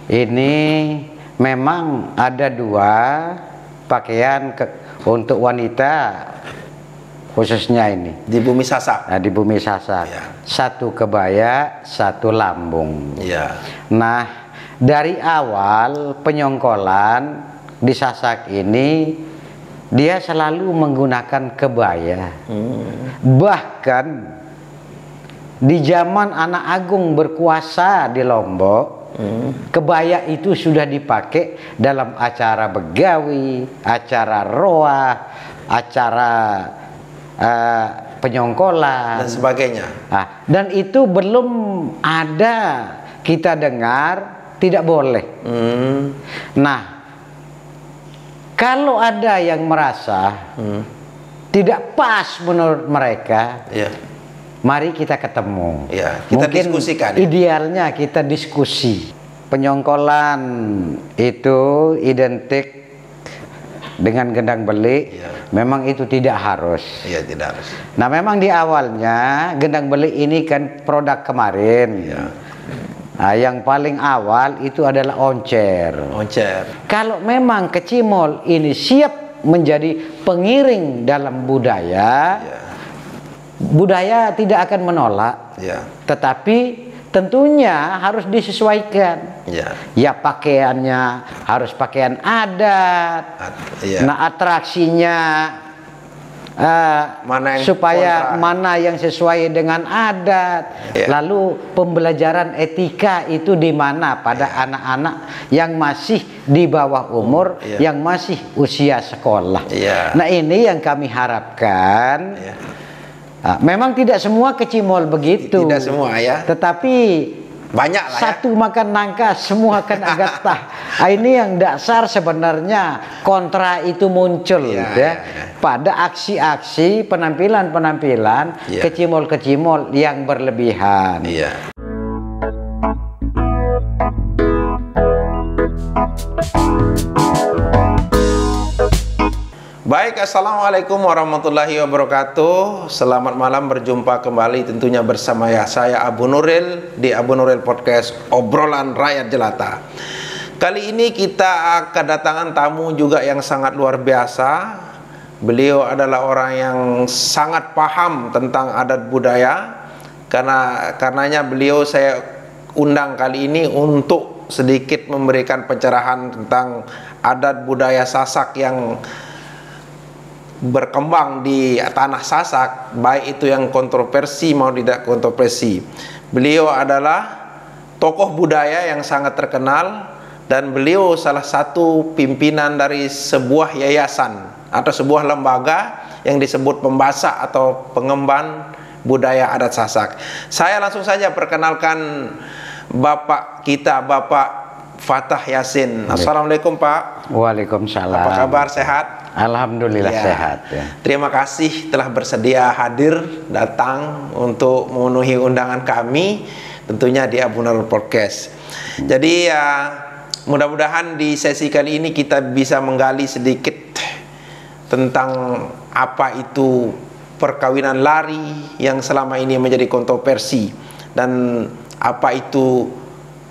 Ini memang ada dua pakaian untuk wanita khususnya ini di Bumi Sasak. Nah, di Bumi Sasak Ya. Satu kebaya, satu lambung. Ya. Nah, dari awal penyongkolan di Sasak ini dia selalu menggunakan kebaya. Bahkan di zaman Anak Agung berkuasa di Lombok, kebaya itu sudah dipakai dalam acara begawi, acara roah, acara penyongkolan Dan sebagainya. Nah, dan itu belum ada kita dengar tidak boleh. Nah, kalau ada yang merasa tidak pas menurut mereka, Ya. mari kita ketemu. Ya, kita Mungkin diskusikan. idealnya kita diskusi. Penyongkolan itu identik dengan gendang beli. Ya. Memang itu tidak harus. Iya, tidak harus. Nah, memang di awalnya gendang beli ini kan produk kemarin. Ya. Nah, yang paling awal itu adalah oncer. Oncer. Kalau memang kecimol ini siap menjadi pengiring dalam budaya, Ya. budaya tidak akan menolak, Ya. tetapi tentunya harus disesuaikan. Ya. Ya, pakaiannya harus pakaian adat. Ya. Nah, atraksinya Mana yang supaya kontra. mana yang sesuai dengan adat. Ya. Lalu pembelajaran etika itu di mana pada anak-anak yang masih di bawah umur, Ya. yang masih usia sekolah. Ya. Nah, ini yang kami harapkan. Ya. Memang tidak semua kecimol begitu. Tidak semua ya. Tetapi Banyak lah ya. satu makan nangka, semua akan agatah. Ini yang dasar sebenarnya kontra itu muncul Ya, ya. ya. Pada aksi-aksi penampilan-penampilan Ya. kecimol-kecimol yang berlebihan. Iya. Baik, assalamualaikum warahmatullahi wabarakatuh. Selamat malam, berjumpa kembali tentunya bersama saya Abu Nuril di Abu Nuril Podcast Obrolan Rakyat Jelata. Kali ini kita kedatangan tamu juga yang sangat luar biasa. Beliau adalah orang yang sangat paham tentang adat budaya. Karenanya beliau saya undang kali ini untuk sedikit memberikan pencerahan tentang adat budaya Sasak yang berkembang di tanah Sasak, baik itu yang kontroversi maupun tidak kontroversi. Beliau adalah tokoh budaya yang sangat terkenal dan beliau salah satu pimpinan dari sebuah yayasan atau sebuah lembaga yang disebut pembasak atau pengemban budaya adat Sasak. Saya langsung saja perkenalkan Bapak kita, Bapak Fatah Yasin. Assalamualaikum Pak. Waalaikumsalam. Apa kabar, sehat? Alhamdulillah Ya. sehat ya. Terima kasih telah bersedia hadir datang untuk memenuhi undangan kami tentunya di Abu Nuril Podcast. Jadi ya mudah-mudahan di sesi kali ini kita bisa menggali sedikit tentang apa itu perkawinan lari yang selama ini menjadi kontroversi dan apa itu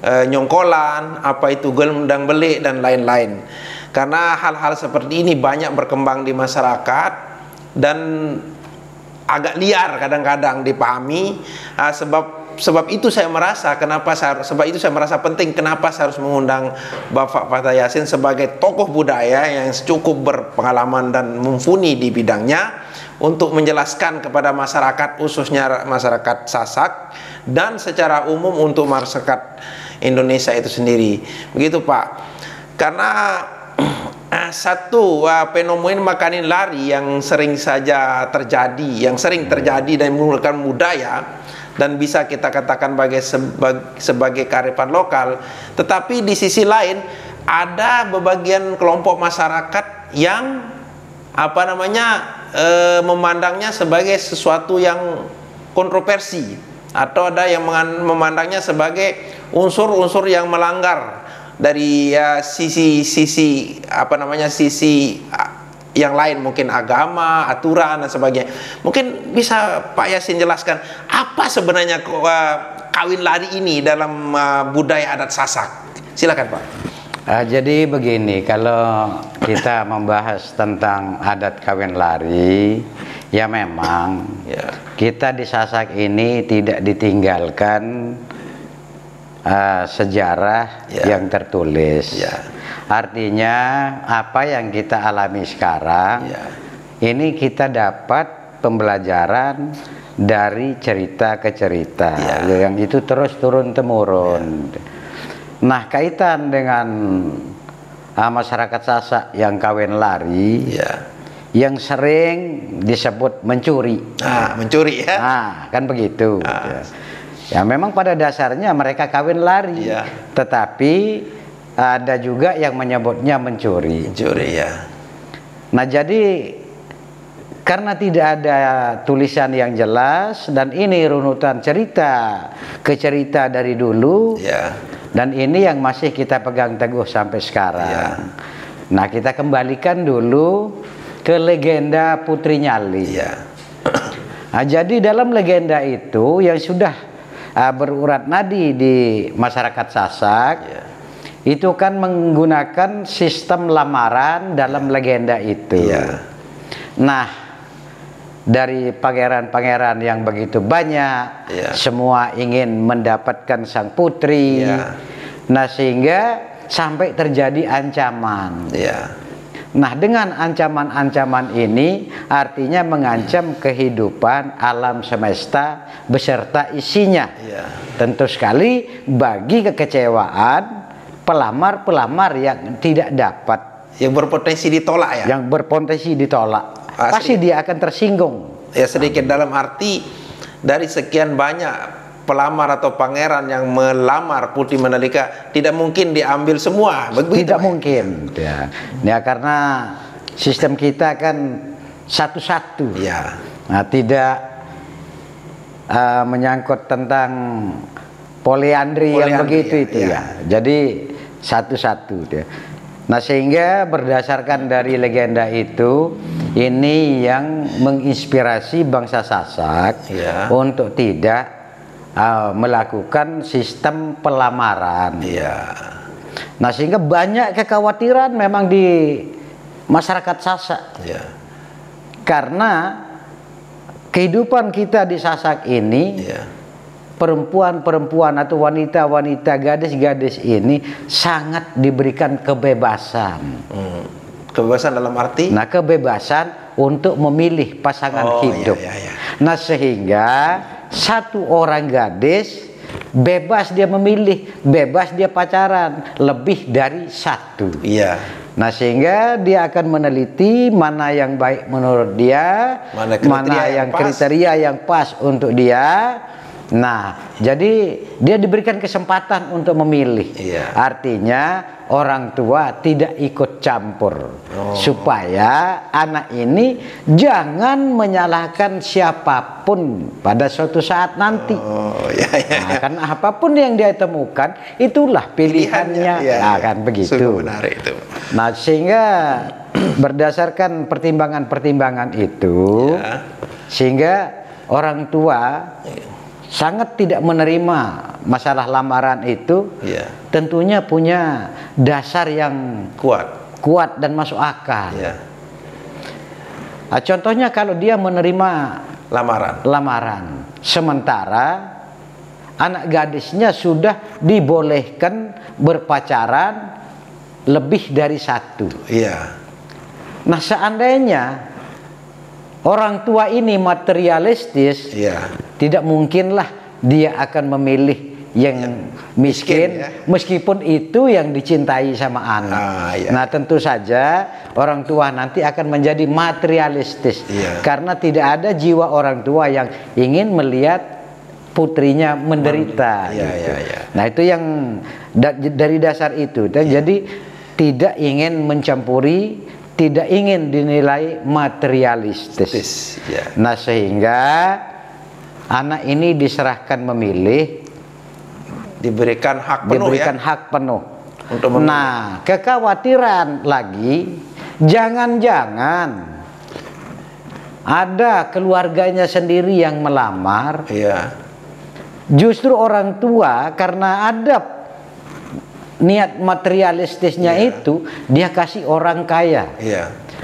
nyongkolan, apa itu gendang belik dan lain-lain. Karena hal-hal seperti ini banyak berkembang di masyarakat dan agak liar kadang-kadang dipahami. Sebab itu saya merasa saya merasa penting kenapa saya harus mengundang Bapak Fatah Yasin sebagai tokoh budaya yang cukup berpengalaman dan mumpuni di bidangnya untuk menjelaskan kepada masyarakat, khususnya masyarakat Sasak dan secara umum untuk masyarakat Indonesia itu sendiri. Begitu Pak. Karena satu fenomena makanin lari yang sering terjadi dan menggunakan budaya dan bisa kita katakan sebagai kearifan lokal, tetapi di sisi lain ada bebagian kelompok masyarakat yang memandangnya sebagai sesuatu yang kontroversi atau ada yang memandangnya sebagai unsur-unsur yang melanggar dari sisi yang lain, mungkin agama, aturan dan sebagainya. Mungkin bisa Pak Yasin jelaskan apa sebenarnya kawin lari ini dalam budaya adat Sasak. Silakan Pak. Jadi begini, kalau kita membahas tentang adat kawin lari, ya memang kita di Sasak ini tidak ditinggalkan sejarah yang tertulis. Artinya apa yang kita alami sekarang, ini kita dapat pembelajaran dari cerita ke cerita, yang itu terus turun temurun. Nah, kaitan dengan masyarakat Sasak yang kawin lari, yang sering disebut mencuri. Mencuri ya? Kan begitu. Ya, memang pada dasarnya mereka kawin lari, tetapi ada juga yang menyebutnya mencuri. Mencuri ya. Nah, jadi karena tidak ada tulisan yang jelas, dan ini runutan cerita ke cerita dari dulu, dan ini yang masih kita pegang teguh sampai sekarang. Nah, kita kembalikan dulu ke legenda Putri Nyali. Nah, jadi dalam legenda itu yang sudah berurat nadi di masyarakat Sasak, itu kan menggunakan sistem lamaran dalam legenda itu. Nah, dari pangeran-pangeran yang begitu banyak, semua ingin mendapatkan sang putri. Nah, sehingga sampai terjadi ancaman. Nah, dengan ancaman-ancaman ini artinya mengancam kehidupan alam semesta beserta isinya. Tentu sekali bagi kekecewaan pelamar-pelamar yang tidak dapat, yang berpotensi ditolak yang berpotensi ditolak, pasti dia akan tersinggung. Sedikit dalam arti dari sekian banyak pelamar atau pangeran yang melamar Putri Mandalika, tidak mungkin diambil semua. Tidak mungkin. Ya, karena sistem kita kan satu-satu. Nah, tidak menyangkut tentang poliandri yang begitu itu Jadi satu-satu. Nah, sehingga berdasarkan dari legenda itu, ini yang menginspirasi bangsa Sasak untuk tidak melakukan sistem pelamaran. Nah, sehingga banyak kekhawatiran memang di masyarakat Sasak. Karena kehidupan kita di Sasak ini, perempuan-perempuan atau wanita-wanita, gadis-gadis ini sangat diberikan kebebasan. Kebebasan dalam arti? Nah, kebebasan untuk memilih pasangan hidup. Nah, sehingga satu orang gadis bebas dia memilih, bebas dia pacaran lebih dari satu. Nah, sehingga dia akan meneliti mana yang baik menurut dia, mana yang kriteria yang pas untuk dia. Nah, jadi dia diberikan kesempatan untuk memilih. Artinya orang tua tidak ikut campur, supaya anak ini jangan menyalahkan siapapun pada suatu saat nanti. Nah, karena apapun yang dia temukan itulah pilihannya. Kan begitu. Nah, sehingga berdasarkan pertimbangan-pertimbangan itu, sehingga orang tua sangat tidak menerima masalah lamaran itu. Tentunya punya dasar yang kuat dan masuk akal. Nah, contohnya kalau dia menerima lamaran, sementara anak gadisnya sudah dibolehkan berpacaran lebih dari satu. Nah, seandainya orang tua ini materialistis, tidak mungkinlah dia akan memilih yang miskin, meskipun itu yang dicintai sama anak. Nah, tentu saja orang tua nanti akan menjadi materialistis, karena tidak ada jiwa orang tua yang ingin melihat putrinya menderita. Nah, itu yang dari dasar itu. Dan jadi tidak ingin mencampuri, tidak ingin dinilai materialistis. Nah, sehingga anak ini diserahkan memilih, diberikan hak penuh, untuk memilih. Nah, kekhawatiran lagi, jangan-jangan ada keluarganya sendiri yang melamar. Justru orang tua karena ada niat materialistisnya itu dia kasih orang kaya.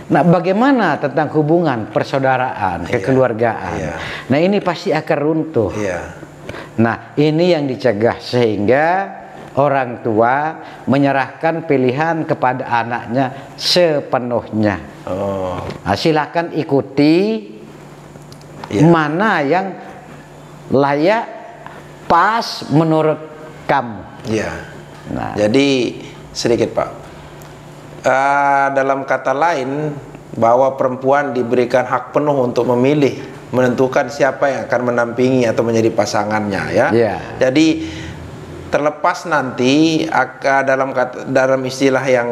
Nah, bagaimana tentang hubungan persaudaraan, kekeluargaan? Nah, ini pasti akan runtuh. Nah, ini yang dicegah sehingga orang tua menyerahkan pilihan kepada anaknya sepenuhnya. Nah, silakan ikuti mana yang layak, pas menurut kamu. Nah, jadi sedikit Pak, dalam kata lain bahwa perempuan diberikan hak penuh untuk memilih, menentukan siapa yang akan menampingi atau menjadi pasangannya, ya. Jadi terlepas nanti dalam istilah yang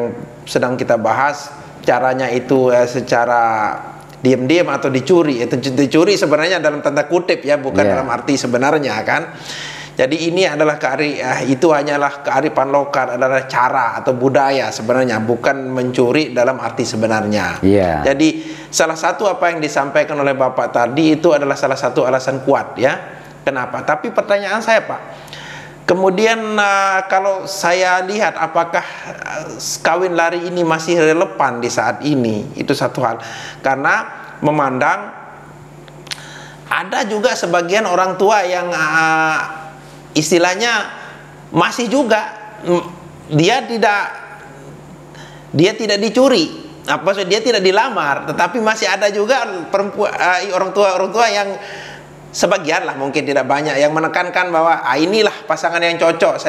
sedang kita bahas, caranya itu secara diam-diam atau dicuri. Itu dicuri sebenarnya dalam tanda kutip ya, bukan dalam arti sebenarnya kan. Jadi ini adalah itu hanyalah kearifan lokal, adalah cara atau budaya sebenarnya, bukan mencuri dalam arti sebenarnya. Jadi salah satu apa yang disampaikan oleh Bapak tadi itu adalah salah satu alasan kuat ya. Kenapa? Tapi pertanyaan saya Pak, kemudian kalau saya lihat apakah kawin lari ini masih relevan di saat ini, itu satu hal. Karena memandang ada juga sebagian orang tua yang istilahnya masih juga dia tidak dicuri, dia tidak dilamar, tetapi masih ada juga perempuan, orang tua yang sebagian lah, mungkin tidak banyak, yang menekankan bahwa inilah pasangan yang cocok.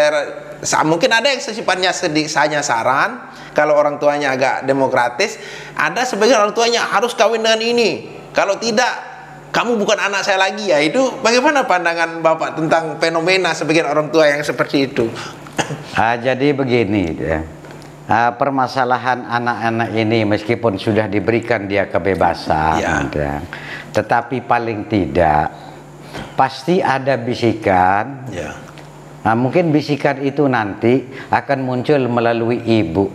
Mungkin ada yang sifatnya hanya saran, kalau orang tuanya agak demokratis. Ada sebagian orang tuanya harus kawin dengan ini, kalau tidak kamu bukan anak saya lagi ya. Itu bagaimana pandangan Bapak tentang fenomena sebagian orang tua yang seperti itu? Jadi begini ya. Permasalahan anak-anak ini meskipun sudah diberikan dia kebebasan, tetapi paling tidak pasti ada bisikan. Mungkin bisikan itu nanti akan muncul melalui ibu,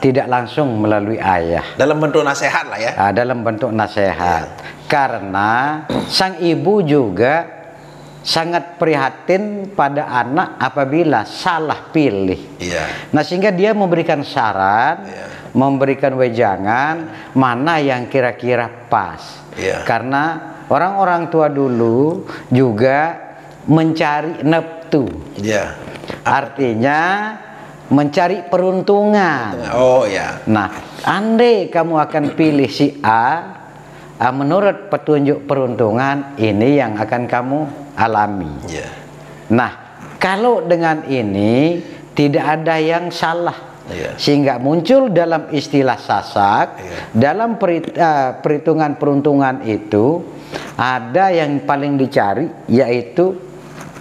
tidak langsung melalui ayah. Dalam bentuk nasihat lah ya. Dalam bentuk nasihat. Karena sang ibu juga sangat prihatin pada anak apabila salah pilih. Nah, sehingga dia memberikan saran, memberikan wejangan mana yang kira-kira pas. Karena orang-orang tua dulu juga mencari neptu. Artinya mencari peruntungan. Nah, andai kamu akan pilih si A, menurut petunjuk peruntungan ini yang akan kamu alami. Nah, kalau dengan ini tidak ada yang salah, sehingga muncul dalam istilah sasak, dalam perhitungan peruntungan itu ada yang paling dicari, yaitu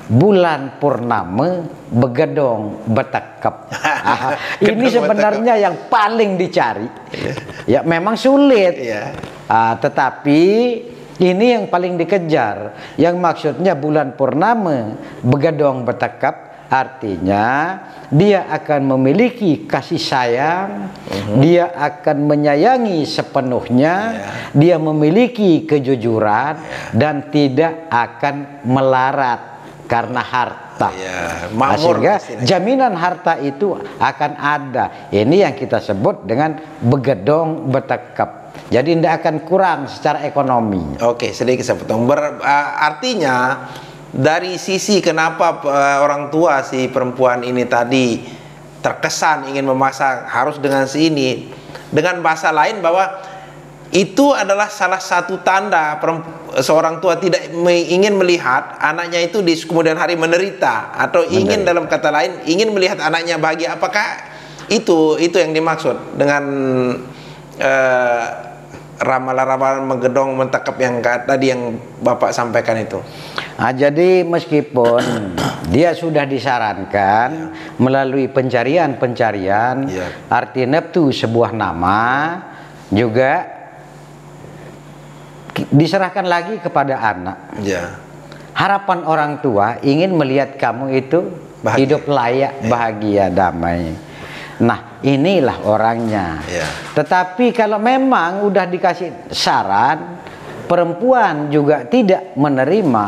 bulan purnama begedong betekep. Ini sebenarnya yang paling dicari. Ya memang sulit. Tetapi ini yang paling dikejar. Yang maksudnya bulan purnama begedong betekep, artinya dia akan memiliki kasih sayang, dia akan menyayangi sepenuhnya, dia memiliki kejujuran, dan tidak akan melarat karena harta. Sehingga jaminan harta itu akan ada. Ini yang kita sebut dengan begedong betekep. Jadi tidak akan kurang secara ekonomi. Oke, sedikit saya potong. Artinya dari sisi kenapa orang tua si perempuan ini tadi terkesan ingin memaksa harus dengan si ini, dengan bahasa lain bahwa itu adalah salah satu tanda seorang tua tidak ingin melihat anaknya itu di kemudian hari menderita, atau ingin dalam kata lain ingin melihat anaknya bahagia. Apakah itu yang dimaksud dengan ramalan-ramalan menggedong mentekep yang tadi yang Bapak sampaikan itu? Jadi meskipun dia sudah disarankan melalui pencarian, arti neptu sebuah nama, juga diserahkan lagi kepada anak. Harapan orang tua ingin melihat kamu itu bahagia, hidup layak, bahagia, damai. Nah, inilah orangnya. Tetapi kalau memang udah dikasih saran, perempuan juga tidak menerima,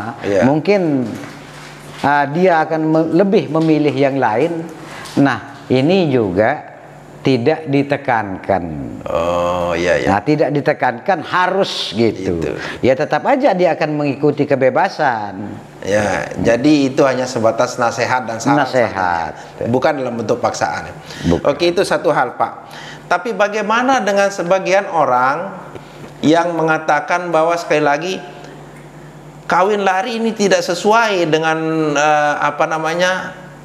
mungkin dia akan lebih memilih yang lain. Nah, ini juga tidak ditekankan. Oh iya ya. Nah, tidak ditekankan harus gitu. Ya tetap aja dia akan mengikuti kebebasan. Ya, jadi itu hanya sebatas nasihat dan saran. Nasihat. Bukan dalam bentuk paksaan. Oke, itu satu hal, Pak. Tapi bagaimana dengan sebagian orang yang mengatakan bahwa sekali lagi kawin lari ini tidak sesuai dengan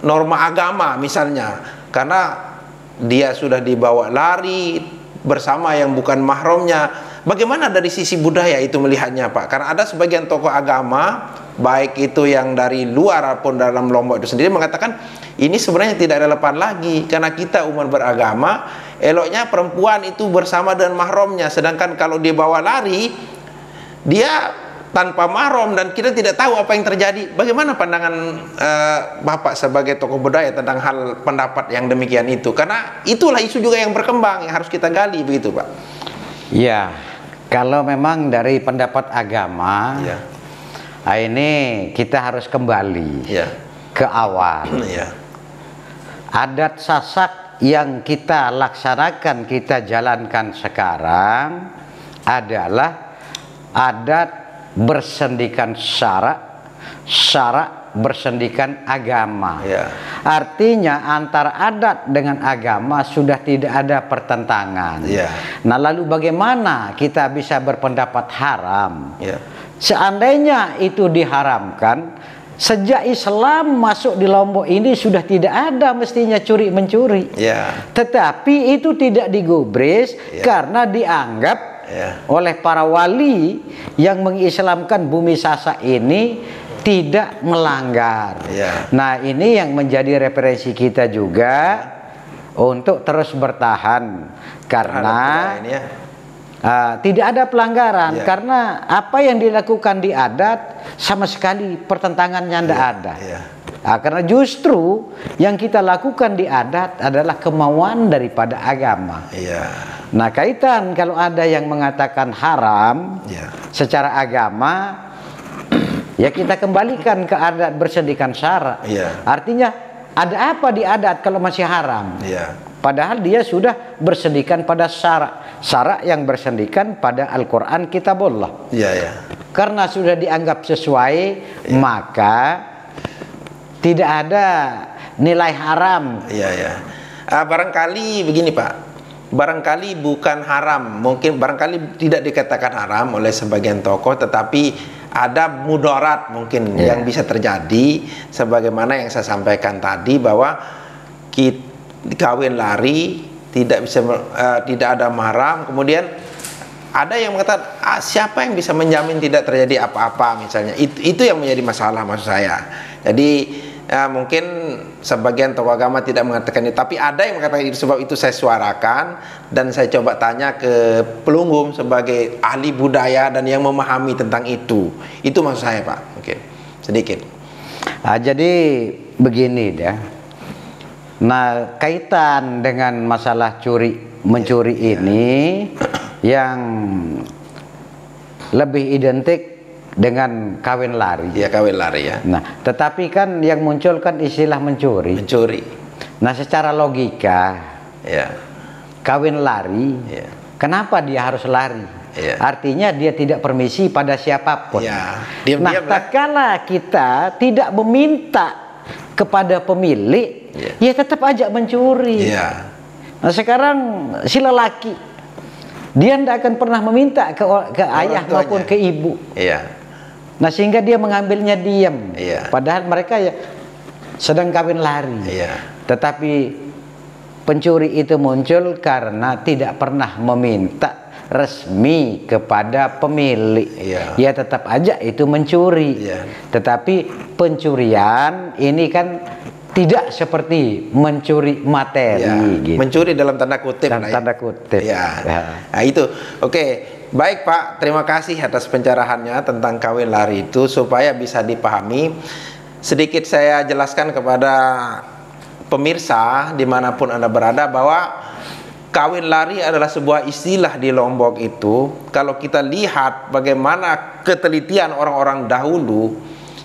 norma agama misalnya, karena dia sudah dibawa lari bersama yang bukan mahramnya. Bagaimana dari sisi budaya itu melihatnya, Pak? Karena ada sebagian tokoh agama, baik itu yang dari luar ataupun dalam Lombok itu sendiri, mengatakan ini sebenarnya tidak relevan lagi, karena kita umat beragama, eloknya perempuan itu bersama dengan mahramnya, sedangkan kalau dia bawa lari, dia tanpa mahram dan kita tidak tahu apa yang terjadi. Bagaimana pandangan Bapak sebagai tokoh budaya tentang hal pendapat yang demikian itu? Karena itulah isu juga yang berkembang yang harus kita gali, begitu, Pak. Ya, kalau memang dari pendapat agama, ya, ini kita harus kembali ke awal. Adat Sasak yang kita laksanakan, kita jalankan sekarang adalah adat bersendikan syarak bersendikan agama. Artinya antara adat dengan agama sudah tidak ada pertentangan. Nah, lalu bagaimana kita bisa berpendapat haram? Seandainya itu diharamkan, sejak Islam masuk di Lombok ini sudah tidak ada mestinya curi-mencuri. Tetapi itu tidak digubris karena dianggap oleh para wali yang mengislamkan bumi Sasak ini tidak melanggar. Nah, ini yang menjadi referensi kita juga untuk terus bertahan karena tidak ada pelanggaran, karena apa yang dilakukan di adat sama sekali pertentangannya tidak ada. Karena justru yang kita lakukan di adat adalah kemauan daripada agama. Nah, kaitan kalau ada yang mengatakan haram secara agama, ya kita kembalikan ke adat bersendikan syarak. Artinya ada apa di adat kalau masih haram? Padahal dia sudah bersendikan pada syarak yang bersendikan pada Al-Quran Kitabullah. Karena sudah dianggap sesuai, maka tidak ada nilai haram. Barangkali begini, Pak. Barangkali bukan haram, mungkin barangkali tidak dikatakan haram oleh sebagian tokoh, tetapi ada mudarat mungkin yang bisa terjadi, sebagaimana yang saya sampaikan tadi bahwa kawin lari tidak bisa tidak ada mahram. Kemudian ada yang mengatakan siapa yang bisa menjamin tidak terjadi apa-apa misalnya. Itu yang menjadi masalah maksud saya. Jadi mungkin sebagian tokoh agama tidak mengatakan itu, tapi ada yang mengatakan itu. Sebab itu saya suarakan dan saya coba tanya ke Pelunggum sebagai ahli budaya dan yang memahami tentang itu. Itu maksud saya, Pak. Mungkin sedikit. Jadi begini ya. Nah, kaitan dengan masalah mencuri ini yang lebih identik dengan kawin lari. Kawin lari ya. Nah, tetapi kan yang muncul kan istilah mencuri. Nah, secara logika, kawin lari, kenapa dia harus lari? Artinya dia tidak permisi pada siapapun. Nah, tak kala kita tidak meminta kepada pemilik, ya tetap aja mencuri. Nah, sekarang si lelaki, dia tidak akan pernah meminta ke ayah maupun ke ibu. Nah, sehingga dia mengambilnya diam. Padahal mereka ya sedang kawin lari. Tetapi pencuri itu muncul karena tidak pernah meminta resmi kepada pemilik. Ya tetap aja itu mencuri. Tetapi pencurian ini kan tidak seperti mencuri materi. Gitu. Mencuri dalam tanda kutip. Tanda kutip. Nah, itu. Oke. Baik, Pak, terima kasih atas pencerahannya tentang kawin lari itu supaya bisa dipahami. Sedikit saya jelaskan kepada pemirsa dimanapun Anda berada bahwa kawin lari adalah sebuah istilah di Lombok itu. Kalau kita lihat bagaimana ketelitian orang-orang dahulu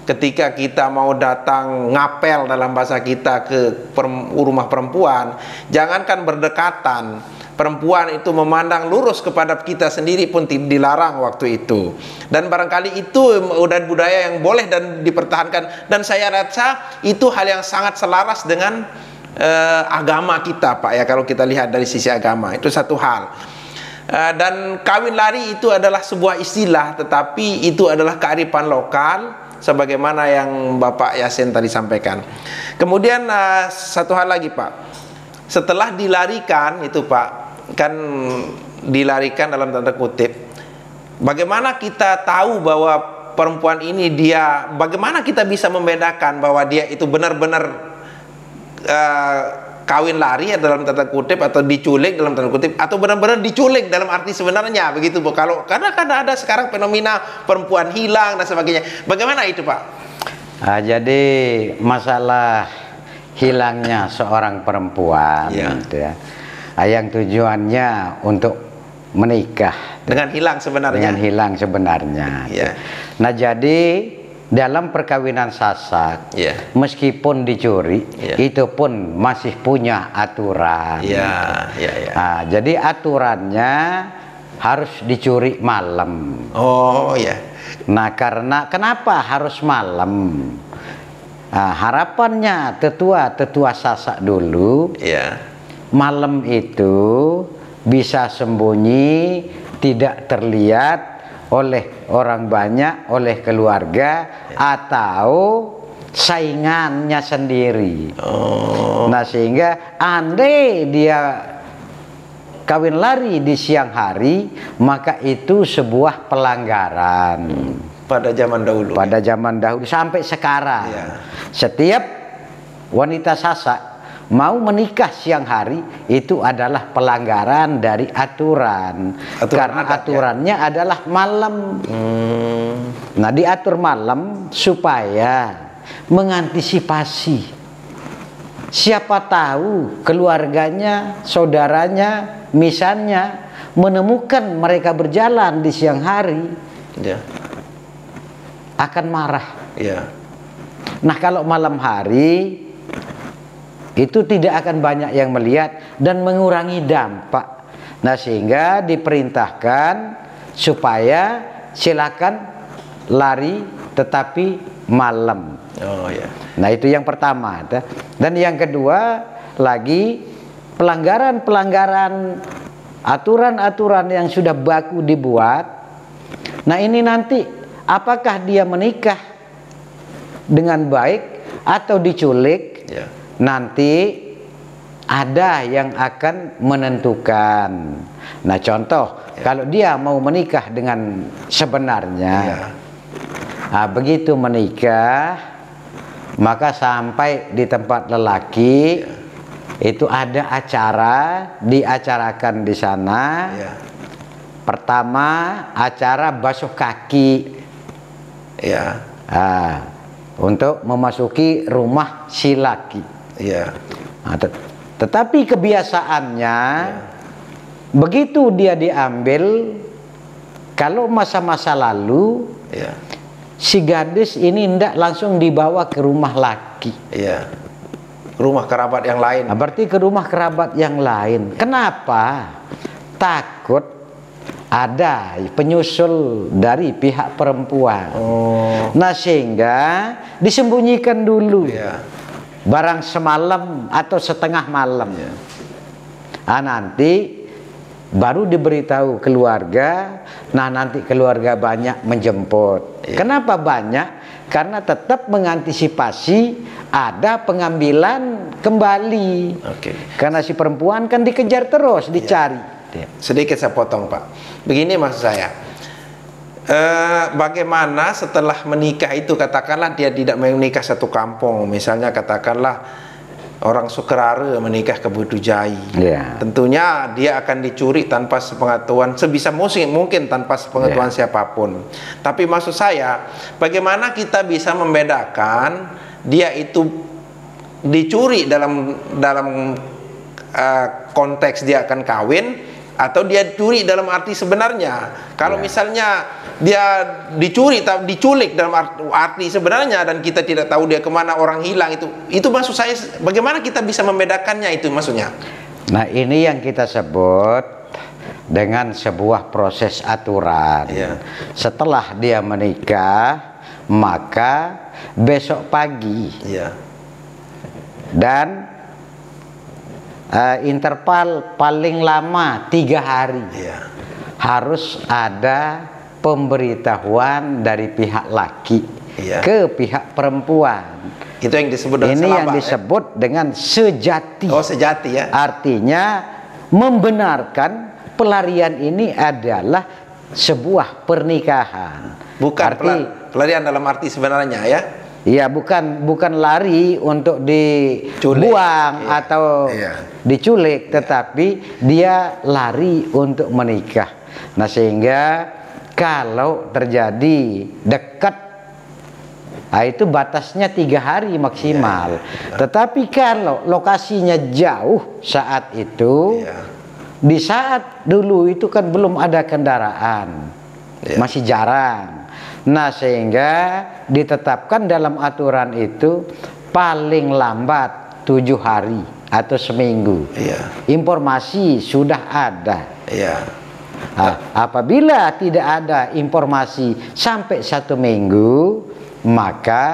ketika kita mau datang ngapel dalam bahasa kita ke rumah perempuan, jangankan berdekatan, perempuan itu memandang lurus kepada kita sendiri pun dilarang waktu itu. Dan barangkali itu udah budaya yang boleh dan dipertahankan, dan saya rasa itu hal yang sangat selaras dengan agama kita, Pak, ya, kalau kita lihat dari sisi agama itu satu hal. Dan kawin lari itu adalah sebuah istilah, tetapi itu adalah kearifan lokal sebagaimana yang Bapak Yasin tadi sampaikan. Kemudian satu hal lagi, Pak, setelah dilarikan itu, Pak, kan dilarikan dalam tanda kutip, bagaimana kita tahu bahwa perempuan ini bagaimana kita bisa membedakan bahwa dia itu benar-benar kawin lari dalam tanda kutip, atau diculik dalam tanda kutip, atau benar-benar diculik dalam arti sebenarnya, begitu, Bu? Karena ada sekarang fenomena perempuan hilang dan sebagainya. Bagaimana itu, Pak? Jadi masalah hilangnya seorang perempuan, gitu ya, yang tujuannya untuk menikah dengan hilang sebenarnya. Nah, jadi dalam perkawinan sasak, meskipun dicuri, itu pun masih punya aturan. Nah, jadi aturannya harus dicuri malam. Nah, kenapa harus malam? Nah, harapannya tetua sasak dulu, malam itu bisa sembunyi, tidak terlihat oleh orang banyak, oleh keluarga, atau saingannya sendiri. Nah, sehingga andai dia kawin lari di siang hari, maka itu sebuah pelanggaran. Pada zaman dahulu. Pada zaman dahulu sampai sekarang. Setiap wanita sasak mau menikah siang hari itu adalah pelanggaran dari aturan karena aturannya adalah malam. Nah, diatur malam supaya mengantisipasi, siapa tahu keluarganya, saudaranya, misalnya menemukan mereka berjalan di siang hari, akan marah. Nah, kalau malam hari itu tidak akan banyak yang melihat dan mengurangi dampak. Nah, sehingga diperintahkan supaya silakan lari tetapi malam. Nah, itu yang pertama. Dan yang kedua lagi, pelanggaran aturan-aturan yang sudah baku dibuat. Nah, ini nanti apakah dia menikah dengan baik atau diculik? Nanti ada yang akan menentukan. Nah, contoh, kalau dia mau menikah dengan sebenarnya, nah, begitu menikah, maka sampai di tempat lelaki, itu ada acara, diacarakan di sana. Pertama, acara basuh kaki, untuk memasuki rumah si laki. Nah, tetapi kebiasaannya, begitu dia diambil, kalau masa-masa lalu, si gadis ini tidak langsung dibawa ke rumah laki, rumah kerabat yang lain. Nah, berarti ke rumah kerabat yang lain. Kenapa? Takut ada penyusul dari pihak perempuan. Nah, sehingga disembunyikan dulu, barang semalam atau setengah malam. Nah, nanti baru diberitahu keluarga. Nah, nanti keluarga banyak menjemput. Kenapa banyak? Karena tetap mengantisipasi ada pengambilan kembali. Karena si perempuan kan dikejar terus, dicari. Sedikit saya potong, Pak. Begini maksud saya, bagaimana setelah menikah itu, katakanlah dia tidak menikah satu kampung, misalnya katakanlah orang Sukerare menikah ke Budujai, tentunya dia akan dicuri tanpa sepengetahuan, sebisa mungkin tanpa sepengetahuan siapapun. Tapi maksud saya, bagaimana kita bisa membedakan dia itu dicuri dalam konteks dia akan kawin, atau dia curi dalam arti sebenarnya. Kalau misalnya dia diculik dalam arti sebenarnya dan kita tidak tahu dia kemana, orang hilang, itu maksud saya, bagaimana kita bisa membedakannya itu maksudnya? Nah, ini yang kita sebut dengan sebuah proses aturan. Setelah dia menikah, maka besok pagi dan interval paling lama 3 hari harus ada pemberitahuan dari pihak laki ke pihak perempuan. Itu yang disebut dengan ini yang disebut dengan sejati. Oh, sejati ya. Artinya membenarkan pelarian ini adalah sebuah pernikahan. Bukan pelarian dalam arti sebenarnya ya. Iya, bukan lari untuk dibuang atau diculik, tetapi dia lari untuk menikah. Nah, sehingga kalau terjadi dekat, nah itu batasnya 3 hari maksimal. Tetapi kalau lokasinya jauh saat itu, di saat dulu itu kan belum ada kendaraan, masih jarang. Nah, sehingga ditetapkan dalam aturan itu paling lambat 7 hari atau seminggu. Informasi sudah ada. Nah, apabila tidak ada informasi sampai 1 minggu, maka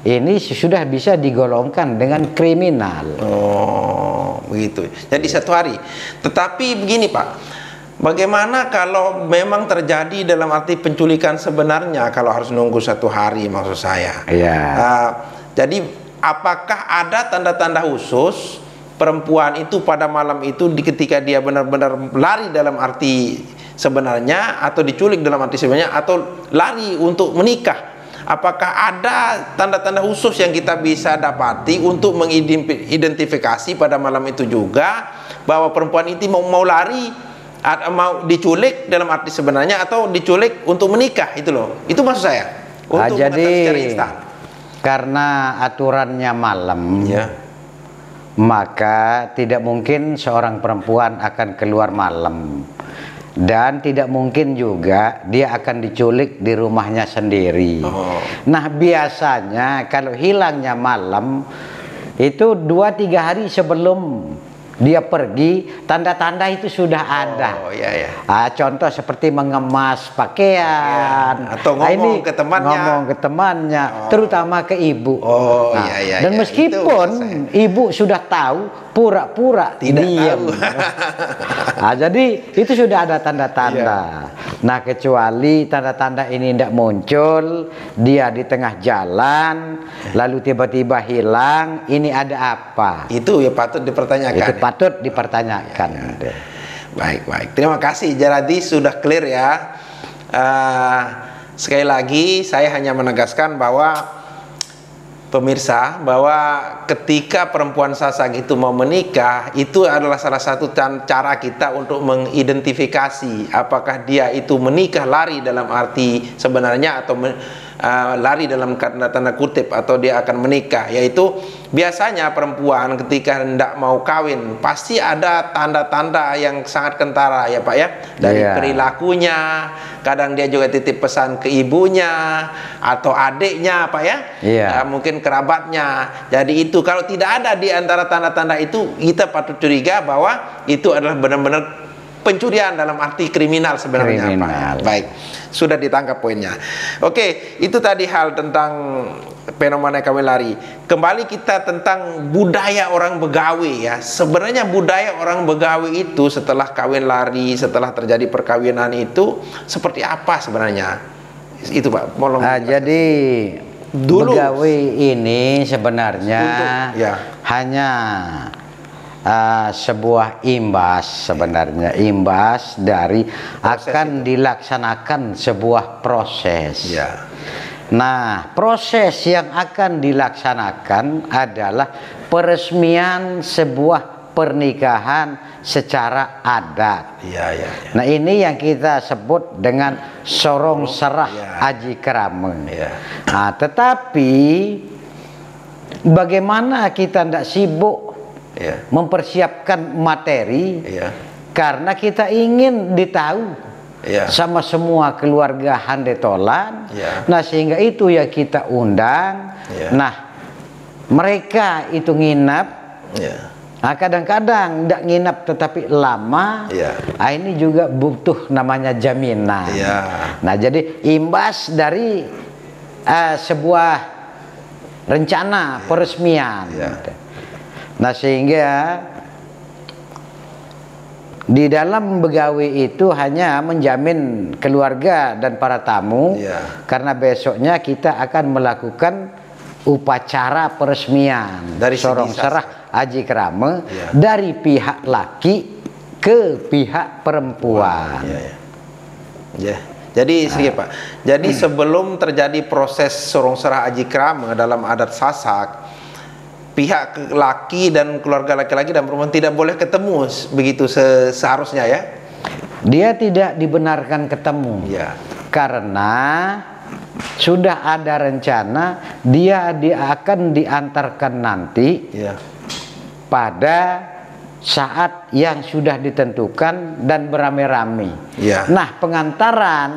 ini sudah bisa digolongkan dengan kriminal. Oh, begitu. Jadi 1 hari. Tetapi begini Pak, bagaimana kalau memang terjadi dalam arti penculikan sebenarnya, kalau harus nunggu 1 hari maksud saya? Jadi apakah ada tanda-tanda khusus perempuan itu pada malam itu ketika dia benar-benar lari dalam arti sebenarnya, atau diculik dalam arti sebenarnya, atau lari untuk menikah? Apakah ada tanda-tanda khusus yang kita bisa dapati untuk mengidentifikasi pada malam itu juga bahwa perempuan itu mau lari, mau diculik dalam arti sebenarnya, atau diculik untuk menikah? Itu loh, itu maksud saya. Untuk jadi secara instan. Karena aturannya malam, maka tidak mungkin seorang perempuan akan keluar malam, dan tidak mungkin juga dia akan diculik di rumahnya sendiri. Nah, biasanya kalau hilangnya malam itu 2-3 hari sebelum dia pergi, tanda-tanda itu sudah ada. Contoh seperti mengemas pakaian, atau ngomong ke temannya, terutama ke ibu. Dan meskipun ibu sudah tahu, pura-pura diam. Jadi itu sudah ada tanda-tanda. Nah, kecuali tanda-tanda ini tidak muncul, dia di tengah jalan lalu tiba-tiba hilang, ini ada apa? Itu ya patut dipertanyakan. Itu patut dipertanyakan. Baik. Terima kasih Jaradi, sudah clear ya. Sekali lagi saya hanya menegaskan bahwa pemirsa, bahwa ketika perempuan Sasak itu mau menikah, itu adalah salah satu cara kita untuk mengidentifikasi apakah dia itu menikah lari dalam arti sebenarnya, atau lari dalam tanda kutip, atau dia akan menikah. Yaitu biasanya perempuan ketika hendak mau kawin pasti ada tanda-tanda yang sangat kentara ya Pak ya, dari perilakunya. Kadang dia juga titip pesan ke ibunya atau adiknya Pak ya, mungkin kerabatnya. Jadi itu kalau tidak ada di antara tanda-tanda itu, kita patut curiga bahwa itu adalah benar-benar pencurian dalam arti kriminal sebenarnya Pak. Baik, sudah ditangkap poinnya. Oke, itu tadi hal tentang fenomena kawin lari. Kembali kita tentang budaya orang begawi ya. Sebenarnya budaya orang begawi itu setelah kawin lari, setelah terjadi perkawinan itu seperti apa sebenarnya? Itu Pak, jadi dulu begawi ini sebenarnya hanya sebuah imbas, sebenarnya imbas dari akan dilaksanakan sebuah proses. Nah, proses yang akan dilaksanakan adalah peresmian sebuah pernikahan secara adat. Nah, ini yang kita sebut dengan sorong serah aji kerame. Nah, tetapi bagaimana kita tidak sibuk mempersiapkan materi karena kita ingin ditahu sama semua keluarga Handetolan. Nah, sehingga itu ya kita undang. Nah, mereka itu nginap. Nah, kadang-kadang tidak nginap tetapi lama. Nah, ini juga butuh namanya jaminan. Nah, jadi imbas dari sebuah rencana peresmian. Nah, sehingga di dalam begawi itu hanya menjamin keluarga dan para tamu, karena besoknya kita akan melakukan upacara peresmian dari sorong serah Aji Krama dari pihak laki ke pihak perempuan. Jadi sedikit Pak. Jadi sebelum terjadi proses sorong serah Aji Krama dalam adat Sasak, pihak laki dan keluarga laki-laki dan perempuan tidak boleh ketemu begitu seharusnya ya? Dia tidak dibenarkan ketemu karena sudah ada rencana dia akan diantarkan nanti pada saat yang sudah ditentukan dan beramai-ramai. Nah, pengantaran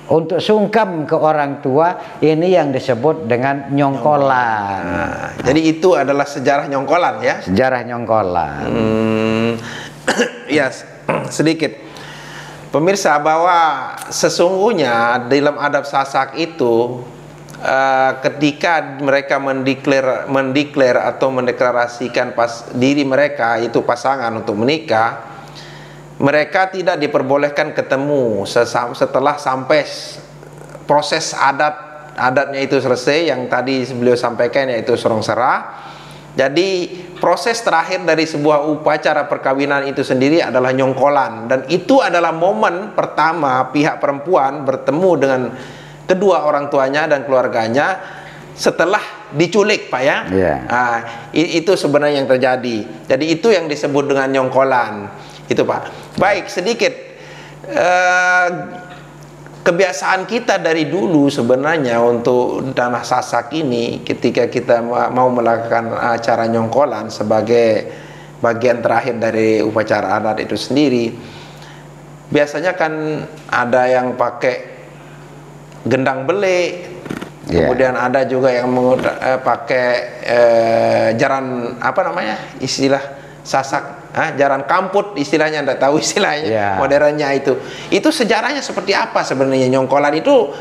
untuk sungkem ke orang tua ini yang disebut dengan nyongkolan. Nah, jadi itu adalah sejarah nyongkolan ya? Sejarah nyongkolan. Ya, sedikit. Pemirsa, bahwa sesungguhnya dalam adat Sasak itu ketika mereka mendeklar atau mendeklarasikan diri mereka itu pasangan untuk menikah, mereka tidak diperbolehkan ketemu setelah sampai proses adatnya itu selesai yang tadi beliau sampaikan, yaitu sorong serah. Jadi proses terakhir dari sebuah upacara perkawinan itu sendiri adalah nyongkolan, dan itu adalah momen pertama pihak perempuan bertemu dengan kedua orang tuanya dan keluarganya setelah diculik, Pak ya. Nah, itu sebenarnya yang terjadi. Jadi itu yang disebut dengan nyongkolan. Itu Pak. Baik, sedikit kebiasaan kita dari dulu sebenarnya untuk tanah Sasak ini, ketika kita mau melakukan acara nyongkolan sebagai bagian terakhir dari upacara adat itu sendiri, biasanya kan ada yang pakai gendang bele, kemudian ada juga yang pakai jaran, apa namanya istilah Sasak, jaran kamput istilahnya, anda tahu istilahnya modernnya itu sejarahnya seperti apa sebenarnya nyongkolan itu?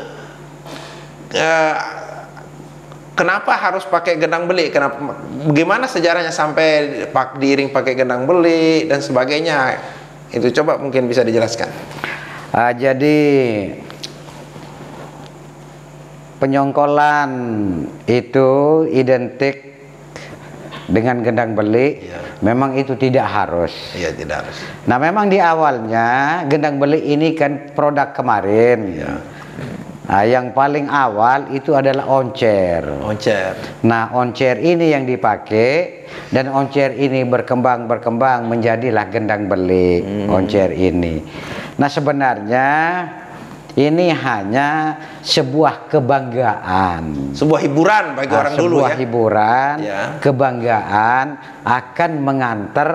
Kenapa harus pakai gendang beli? Bagaimana sejarahnya sampai diiring pakai gendang beli dan sebagainya? Itu coba mungkin bisa dijelaskan. Jadi penyongkolan itu identik dengan gendang beli. Memang itu tidak harus. Tidak harus. Nah, memang di awalnya gendang beli ini kan produk kemarin. Nah, yang paling awal itu adalah oncer. Nah, oncer ini yang dipakai, dan oncer ini berkembang menjadilah gendang beli. Oncer ini. Nah, sebenarnya ini hanya sebuah kebanggaan, sebuah hiburan bagi orang dulu ya. Sebuah hiburan, kebanggaan akan mengantar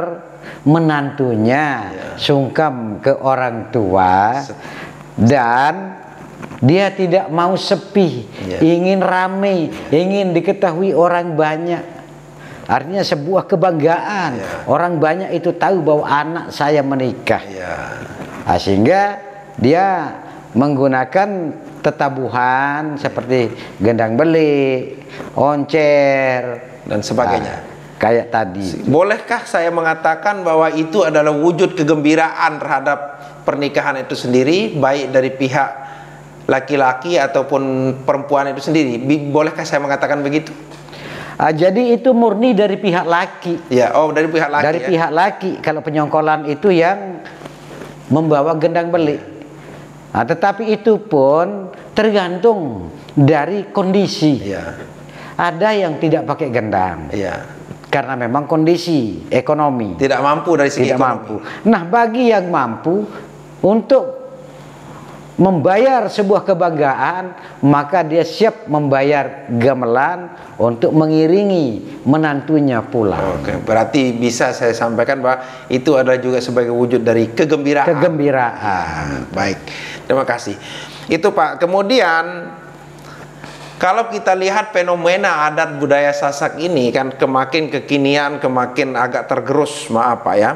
menantunya sungkem ke orang tua, dan dia tidak mau sepi, ingin ramai, ingin diketahui orang banyak. Artinya sebuah kebanggaan, orang banyak itu tahu bahwa anak saya menikah. Nah, sehingga dia menggunakan tetabuhan seperti gendang beli, oncer dan sebagainya. Kayak tadi. Bolehkah saya mengatakan bahwa itu adalah wujud kegembiraan terhadap pernikahan itu sendiri, baik dari pihak laki-laki ataupun perempuan itu sendiri? Bolehkah saya mengatakan begitu? Jadi itu murni dari pihak laki. Dari pihak laki. Dari pihak laki. Kalau penyongkolan itu yang membawa gendang beli. Nah, tetapi itu pun tergantung dari kondisi. Ada yang tidak pakai gendang, karena memang kondisi ekonomi tidak mampu dari segi ekonomi. Nah, bagi yang mampu untuk membayar sebuah kebanggaan, maka dia siap membayar gamelan untuk mengiringi menantunya pulang. Oke, berarti bisa saya sampaikan bahwa itu adalah juga sebagai wujud dari kegembiraan. Kegembiraan. Baik, terima kasih. Itu Pak. Kemudian kalau kita lihat fenomena adat budaya Sasak ini kan kemakin kekinian, kemakin agak tergerus, maaf Pak ya,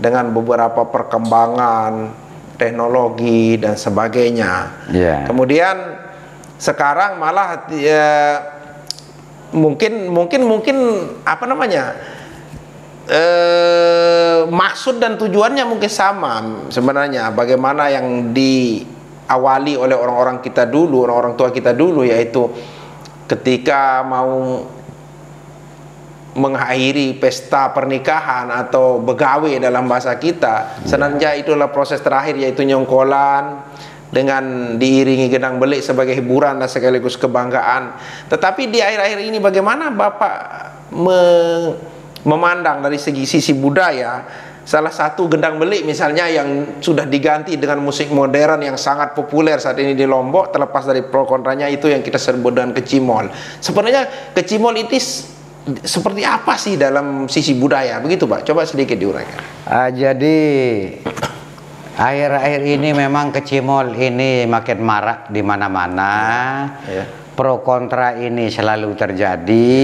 dengan beberapa perkembangan teknologi dan sebagainya. Kemudian sekarang malah mungkin apa namanya, maksud dan tujuannya mungkin sama sebenarnya. Bagaimana yang diawali oleh orang-orang kita dulu, orang-orang tua kita dulu, yaitu ketika mau mengakhiri pesta pernikahan atau begawe dalam bahasa kita, senanja itulah proses terakhir, yaitu nyongkolan dengan diiringi gendang belik sebagai hiburan dan sekaligus kebanggaan. Tetapi di akhir-akhir ini bagaimana Bapak memandang dari sisi budaya? Salah satu gendang belik misalnya yang sudah diganti dengan musik modern yang sangat populer saat ini di Lombok, terlepas dari pro kontranya, itu yang kita sebut dengan kecimol. Sebenarnya kecimol itu seperti apa sih dalam sisi budaya? Begitu Pak, coba sedikit diuraikan. Jadi akhir-akhir ini memang kecimol ini makin marak di mana-mana. Pro kontra ini selalu terjadi.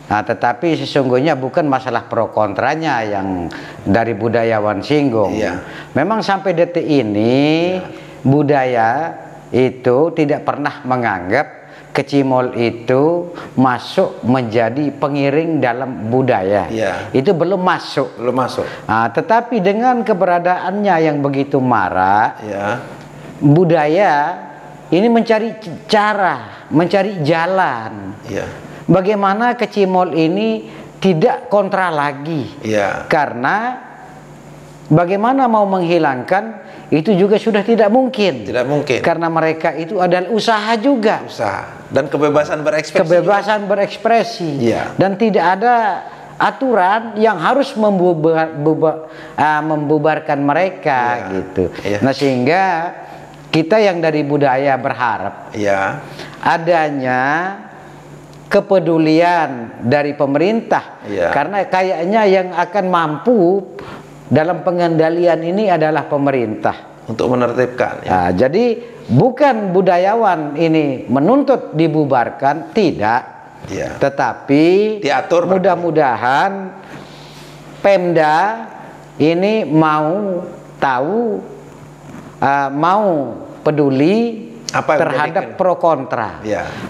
Nah, tetapi sesungguhnya bukan masalah pro kontranya yang dari budayawan singgung. Memang sampai detik ini budaya itu tidak pernah menganggap kecimol itu masuk menjadi pengiring dalam budaya. Itu belum masuk. Nah, tetapi dengan keberadaannya yang begitu marak, budaya ini mencari cara, mencari jalan. Bagaimana kecimol ini tidak kontra lagi. Karena bagaimana mau menghilangkan itu juga sudah tidak mungkin. Karena mereka itu adalah usaha juga. Dan kebebasan berekspresi. Kebebasan berekspresi. Dan tidak ada aturan yang harus membubarkan mereka gitu. Nah, sehingga kita yang dari budaya berharap adanya kepedulian dari pemerintah. Karena kayaknya yang akan mampu dalam pengendalian ini adalah pemerintah untuk menertibkan. Nah, jadi bukan budayawan ini menuntut dibubarkan, tidak, tetapi diatur. Mudah-mudahan Pemda ini mau tahu, mau peduli terhadap pro kontra.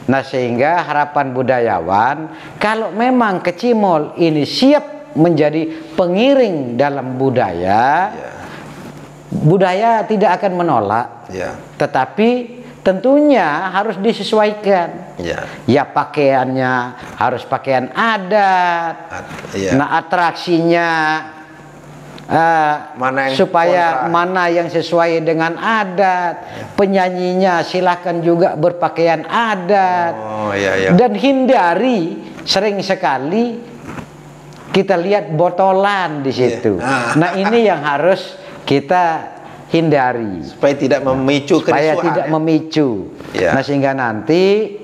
Nah, sehingga harapan budayawan, kalau memang kecimol ini siap menjadi pengiring dalam budaya, budaya tidak akan menolak, tetapi tentunya harus disesuaikan. Ya pakaiannya harus pakaian adat, nah atraksinya supaya mana yang sesuai dengan adat, penyanyinya silakan juga berpakaian adat, dan hindari sering sekali kita lihat botolan di situ. Nah, ini yang harus kita hindari supaya tidak memicu supaya tidak memicu. Nah, sehingga nanti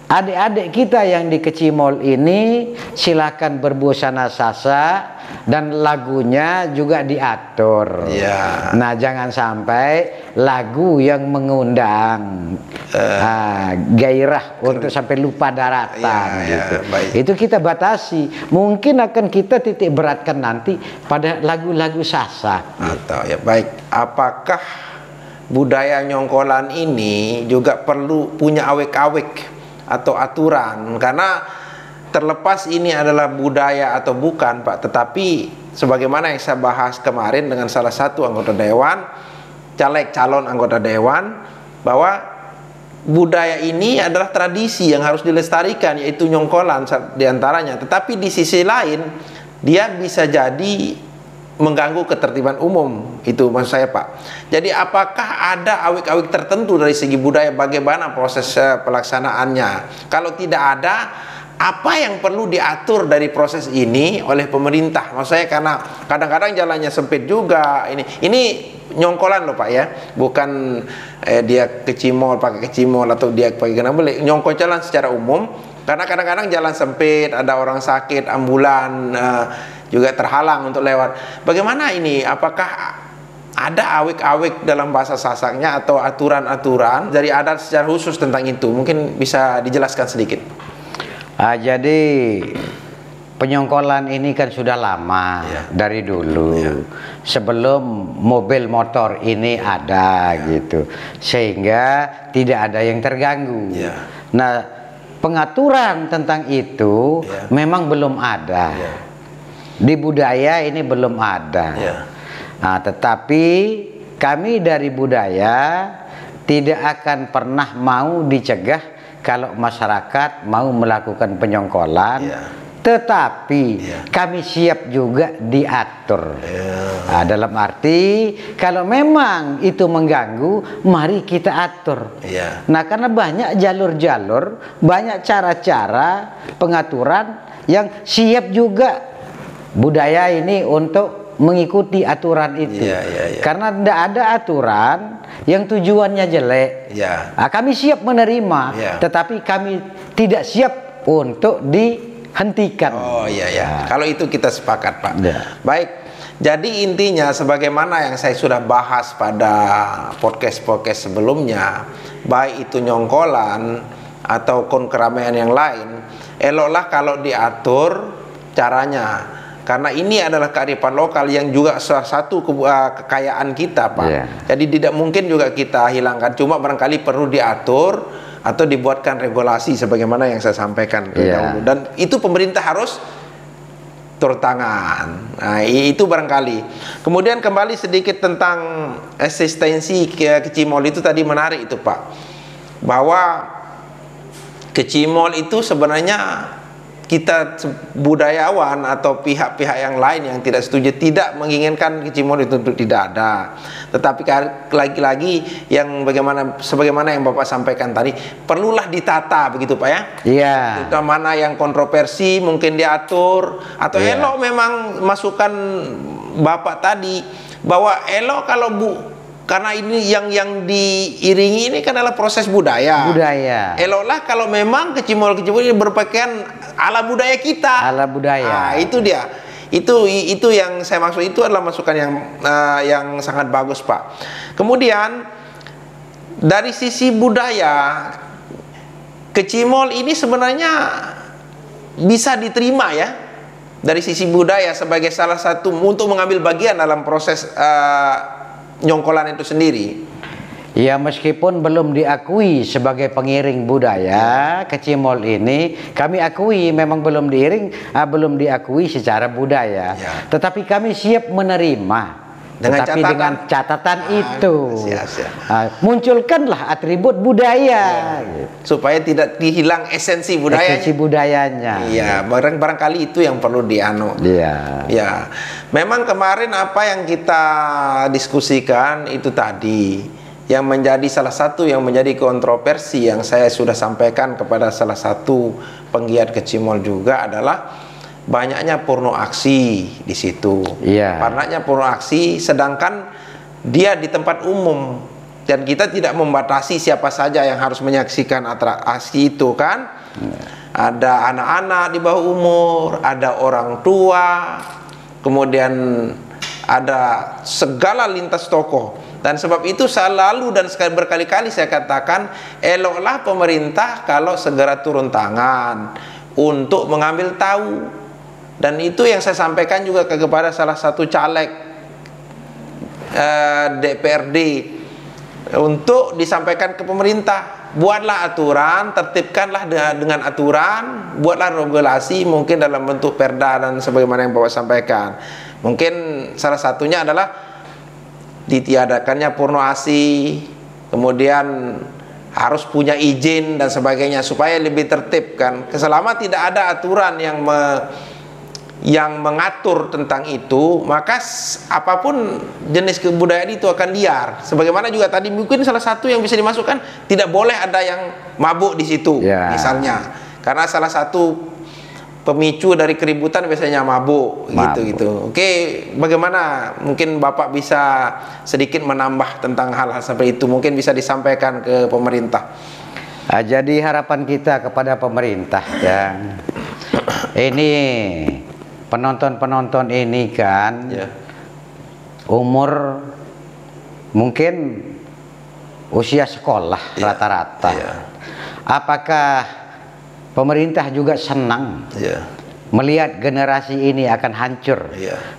adik-adik kita yang di kecimol ini silakan berbusana Sasak dan lagunya juga diatur. Nah, jangan sampai lagu yang mengundang gairah untuk sampai lupa daratan gitu. Itu kita batasi. Mungkin akan kita titik beratkan nanti pada lagu-lagu Sasak. Baik, apakah budaya nyongkolan ini juga perlu punya awek-awek atau aturan? Karena terlepas ini adalah budaya atau bukan Pak, tetapi sebagaimana yang saya bahas kemarin dengan salah satu anggota dewan, calon anggota dewan, bahwa budaya ini adalah tradisi yang harus dilestarikan, yaitu nyongkolan diantaranya. Tetapi di sisi lain dia bisa jadi mengganggu ketertiban umum. Itu maksud saya Pak. Jadi apakah ada awik-awik tertentu dari segi budaya, bagaimana proses pelaksanaannya? Kalau tidak ada, apa yang perlu diatur dari proses ini oleh pemerintah? Maksud saya karena kadang-kadang jalannya sempit juga. Ini nyongkolan loh Pak ya, bukan dia kecimol pakai kecimol atau dia pakai kena boleh nyongkol jalan secara umum. Karena kadang-kadang jalan sempit, ada orang sakit, ambulan juga terhalang untuk lewat. Bagaimana ini? Apakah ada awik-awik dalam bahasa Sasaknya atau aturan-aturan dari adat secara khusus tentang itu? Mungkin bisa dijelaskan sedikit. Jadi penyongkolan ini kan sudah lama dari dulu, sebelum mobil motor ini ada gitu, sehingga tidak ada yang terganggu. Nah, pengaturan tentang itu memang belum ada. Di budaya ini belum ada. Nah, tetapi kami dari budaya tidak akan pernah mau dicegah kalau masyarakat mau melakukan penyongkolan, tetapi kami siap juga diatur. Nah, dalam arti kalau memang itu mengganggu, mari kita atur. Nah, karena banyak jalur-jalur, banyak cara-cara pengaturan yang siap juga budaya ini untuk mengikuti aturan itu. Karena tidak ada aturan yang tujuannya jelek. Nah, kami siap menerima, tetapi kami tidak siap untuk dihentikan. Kalau itu kita sepakat Pak. Baik, jadi intinya sebagaimana yang saya sudah bahas pada podcast-podcast sebelumnya, baik itu nyongkolan ataupun keramaian yang lain, eloklah kalau diatur caranya. Karena ini adalah kearifan lokal yang juga salah satu kekayaan kita Pak. Jadi tidak mungkin juga kita hilangkan. Cuma barangkali perlu diatur atau dibuatkan regulasi sebagaimana yang saya sampaikan dahulu. Dan itu pemerintah harus turun tangan. Nah, itu barangkali. Kemudian kembali sedikit tentang eksistensi kecimol itu tadi menarik itu Pak. Bahwa kecimol itu sebenarnya kita budayawan atau pihak-pihak yang lain yang tidak setuju tidak menginginkan kecimol itu tidak ada. Tetapi lagi-lagi yang sebagaimana yang Bapak sampaikan tadi, perlulah ditata begitu Pak ya. Itu mana yang kontroversi mungkin diatur atau elok memang masukan Bapak tadi bahwa elok kalau karena ini yang diiringi ini kan adalah proses budaya. Eloklah kalau memang kecimol-kecimol ini berpakaian ala budaya kita. Nah, itu dia. Itu yang saya maksud, itu adalah masukan yang sangat bagus Pak. Kemudian dari sisi budaya, kecimol ini sebenarnya bisa diterima ya dari sisi budaya sebagai salah satu untuk mengambil bagian dalam proses nyongkolan itu sendiri. Ya, meskipun belum diakui sebagai pengiring budaya, kecimol ini kami akui memang belum diakui secara budaya. Tetapi kami siap menerima. Dengan catatan itu munculkanlah atribut budaya supaya tidak dihilang esensi budayanya. Barangkali itu yang perlu dianu. Memang kemarin apa yang kita diskusikan itu tadi yang menjadi salah satu yang menjadi kontroversi yang saya sudah sampaikan kepada salah satu penggiat kecimol juga adalah banyaknya porno aksi di situ. Banyaknya porno aksi, sedangkan dia di tempat umum dan kita tidak membatasi siapa saja yang harus menyaksikan aksi itu kan. Ada anak-anak di bawah umur, ada orang tua, kemudian ada segala lintas tokoh. Dan sebab itu selalu dan berkali-kali saya katakan, eloklah pemerintah kalau segera turun tangan untuk mengambil tahu. Dan itu yang saya sampaikan juga kepada salah satu caleg DPRD untuk disampaikan ke pemerintah. Buatlah aturan, tertibkanlah dengan aturan, buatlah regulasi mungkin dalam bentuk perda dan sebagaimana yang Bapak sampaikan. Mungkin salah satunya adalah ditiadakannya porno aksi, kemudian harus punya izin dan sebagainya supaya lebih tertib kan. Selama tidak ada aturan yang mengatur tentang itu, maka apapun jenis kebudayaan itu akan liar. Sebagaimana juga tadi mungkin salah satu yang bisa dimasukkan, tidak boleh ada yang mabuk di situ misalnya, karena salah satu pemicu dari keributan biasanya mabuk. Gitu. Oke, bagaimana mungkin Bapak bisa sedikit menambah tentang hal-hal seperti itu, mungkin bisa disampaikan ke pemerintah. Jadi harapan kita kepada pemerintah ya, ini penonton ini kan umur mungkin usia sekolah rata-rata. Apakah pemerintah juga senang melihat generasi ini akan hancur